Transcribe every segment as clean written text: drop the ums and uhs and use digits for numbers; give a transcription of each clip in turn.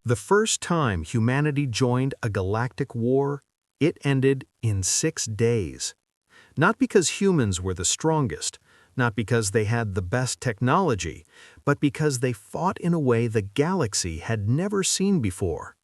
The first time humanity joined a galactic war, it ended in 6 days. Not because humans were the strongest, not because they had the best technology, but because they fought in a way the galaxy had never seen before.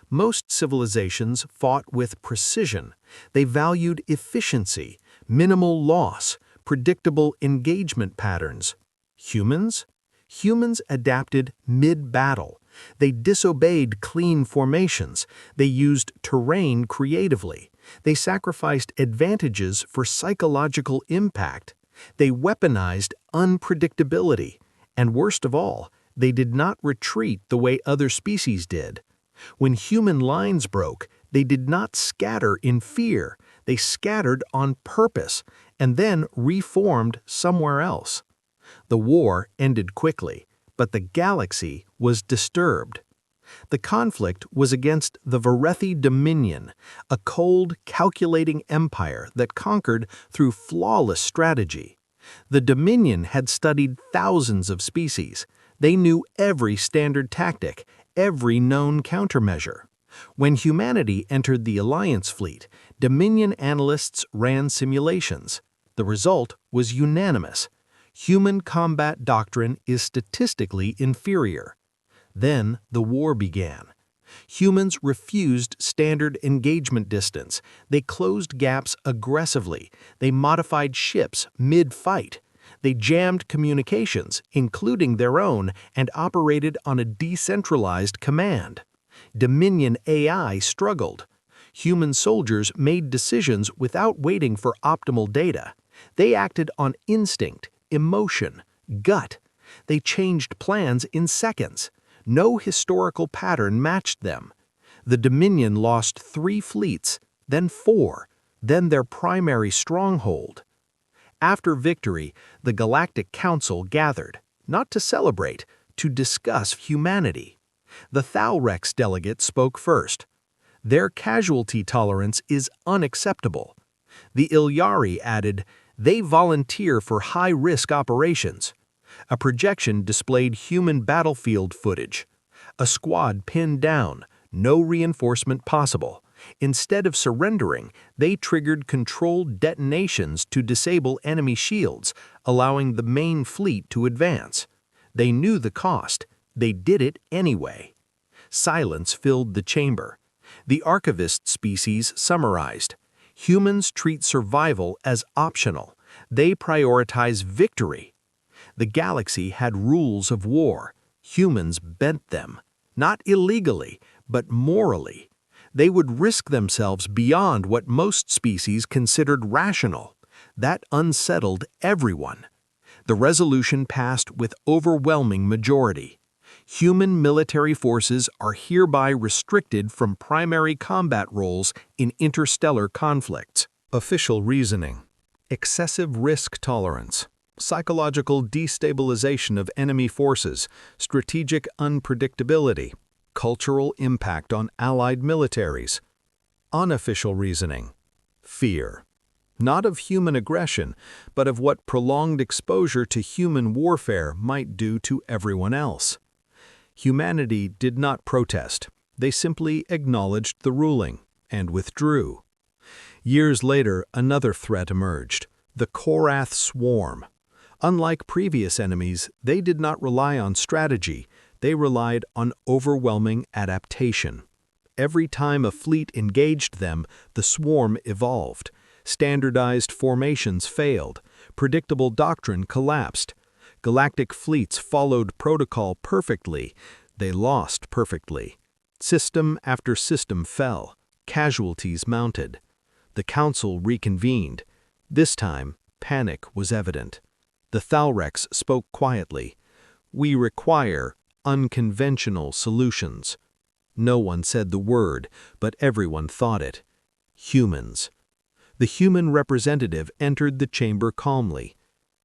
Most civilizations fought with precision. They valued efficiency, minimal loss, predictable engagement patterns. Humans? Humans adapted mid-battle. They disobeyed clean formations. They used terrain creatively. They sacrificed advantages for psychological impact. They weaponized unpredictability. And worst of all, they did not retreat the way other species did. When human lines broke, they did not scatter in fear. They scattered on purpose and then reformed somewhere else. The war ended quickly, but the galaxy was disturbed. The conflict was against the Varethi Dominion, a cold, calculating empire that conquered through flawless strategy. The Dominion had studied thousands of species. They knew every standard tactic, every known countermeasure. When humanity entered the Alliance fleet, Dominion analysts ran simulations. The result was unanimous. Human combat doctrine is statistically inferior. Then the war began. Humans refused standard engagement distance. They closed gaps aggressively. They modified ships mid-fight. They jammed communications, including their own, and operated on a decentralized command. Dominion AI struggled. Human soldiers made decisions without waiting for optimal data. They acted on instinct, emotion, gut. They changed plans in seconds. No historical pattern matched them. The Dominion lost 3 fleets, then 4, then their primary stronghold. After victory, the Galactic Council gathered, not to celebrate, to discuss humanity. The Thalrex delegate spoke first. Their casualty tolerance is unacceptable. The Ilyari added, they volunteer for high-risk operations. A projection displayed human battlefield footage. A squad pinned down, no reinforcement possible. Instead of surrendering, they triggered controlled detonations to disable enemy shields, allowing the main fleet to advance. They knew the cost. They did it anyway. Silence filled the chamber. The archivist species summarized. Humans treat survival as optional. They prioritize victory. The galaxy had rules of war. Humans bent them, not illegally, but morally. They would risk themselves beyond what most species considered rational. That unsettled everyone. The resolution passed with overwhelming majority. Human military forces are hereby restricted from primary combat roles in interstellar conflicts. Official reasoning. Excessive risk tolerance. Psychological destabilization of enemy forces. Strategic unpredictability. Cultural impact on allied militaries. Unofficial reasoning. Fear. Not of human aggression, but of what prolonged exposure to human warfare might do to everyone else. Humanity did not protest. They simply acknowledged the ruling and withdrew. Years later, another threat emerged, the Korath swarm. Unlike previous enemies, they did not rely on strategy. They relied on overwhelming adaptation. Every time a fleet engaged them, the swarm evolved. Standardized formations failed. Predictable doctrine collapsed. Galactic fleets followed protocol perfectly. They lost perfectly. System after system fell. Casualties mounted. The council reconvened. This time, panic was evident. The Thalrex spoke quietly. We require unconventional solutions. No one said the word, but everyone thought it. Humans. The human representative entered the chamber calmly.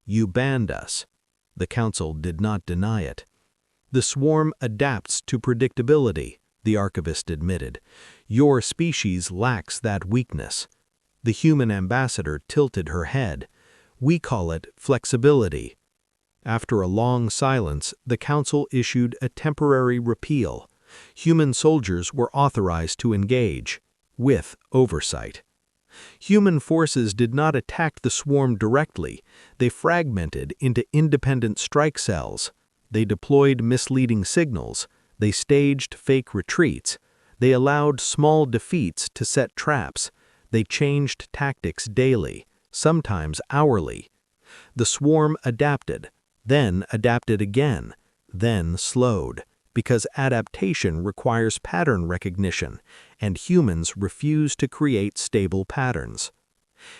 You banned us. The council did not deny it. The swarm adapts to predictability, the archivist admitted. Your species lacks that weakness. The human ambassador tilted her head. We call it flexibility. After a long silence, the council issued a temporary repeal. Human soldiers were authorized to engage, with oversight. Human forces did not attack the swarm directly. They fragmented into independent strike cells. They deployed misleading signals. They staged fake retreats. They allowed small defeats to set traps. They changed tactics daily, sometimes hourly. The swarm adapted, then adapted again, then slowed, because adaptation requires pattern recognition, and humans refuse to create stable patterns.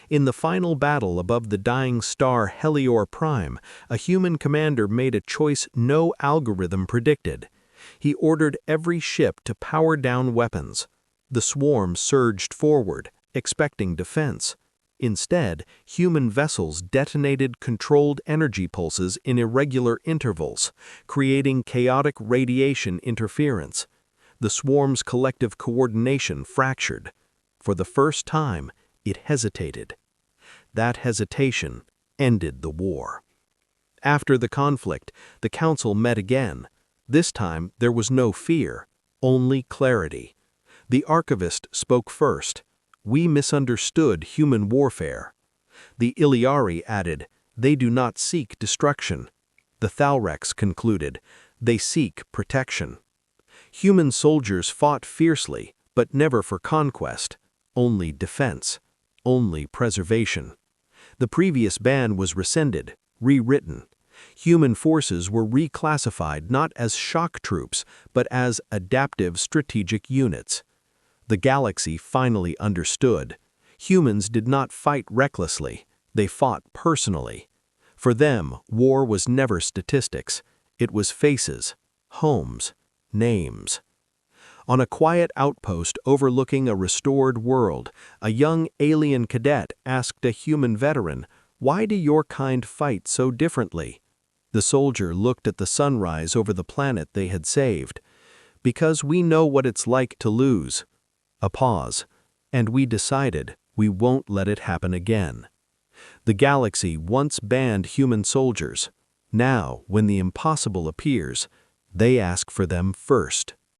In the final battle above the dying star Helior Prime, a human commander made a choice no algorithm predicted. He ordered every ship to power down weapons. The swarm surged forward, expecting defense. Instead, human vessels detonated controlled energy pulses in irregular intervals, creating chaotic radiation interference. The swarm's collective coordination fractured. For the first time, it hesitated. That hesitation ended the war. After the conflict, the council met again. This time, there was no fear, only clarity. The archivist spoke first. "We misunderstood human warfare." The Iliari added, "They do not seek destruction." The Thalrex concluded, "They seek protection." Human soldiers fought fiercely, but never for conquest, only defense, only preservation. The previous ban was rescinded, rewritten. Human forces were reclassified not as shock troops, but as adaptive strategic units. The galaxy finally understood. Humans did not fight recklessly, they fought personally. For them, war was never statistics. It was faces, homes, names. On a quiet outpost overlooking a restored world, a young alien cadet asked a human veteran, "Why do your kind fight so differently?" The soldier looked at the sunrise over the planet they had saved. "Because we know what it's like to lose." A pause. "And we decided we won't let it happen again." The galaxy once banned human soldiers. Now, when the impossible appears, they ask for them first.